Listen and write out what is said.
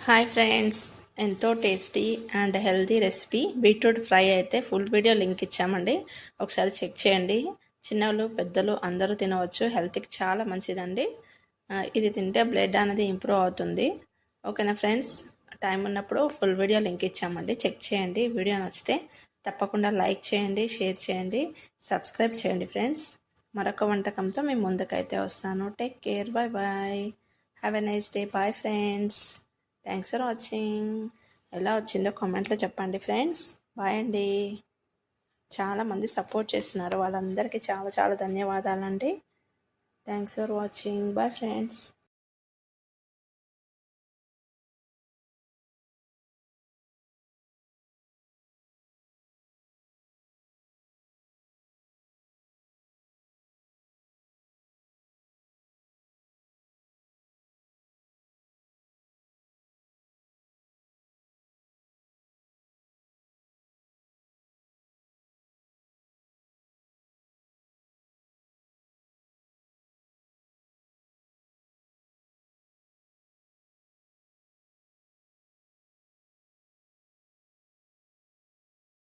Hi friends, ఎంతో tasty and healthy recipe beetroot fry అయితే full video link ఇచ్చామండి. ఒకసారి చెక్ చేయండి. చిన్నలు పెద్దలు అందరూ తినవచ్చు. హెల్త్కి చాలా మంచిదండి. ఇది తింటే బ్లడ్ అనేది ఇంప్రూవ్ అవుతుంది. ఓకేనా ఫ్రెండ్స్, టైం ఉన్నప్పుడు ఫుల్ వీడియో లింక్ ఇచ్చామండి, చెక్ చేయండి. వీడియో నచ్చితే తప్పకుండా లైక్ చేయండి, షేర్ చేయండి, సబ్స్క్రైబ్ చేయండి ఫ్రెండ్స్. మరొక వంటకంతో మేము ముందుకైతే వస్తాను. Take care, bye bye, have a nice day, bye friends. Thanks for watching. ఎలా వచ్చిందో కామెంట్లో చెప్పండి ఫ్రెండ్స్. బాయ్ అండి. చాలామంది సపోర్ట్ చేస్తున్నారు, వాళ్ళందరికీ చాలా చాలా ధన్యవాదాలండి. Thanks for watching. Bye friends.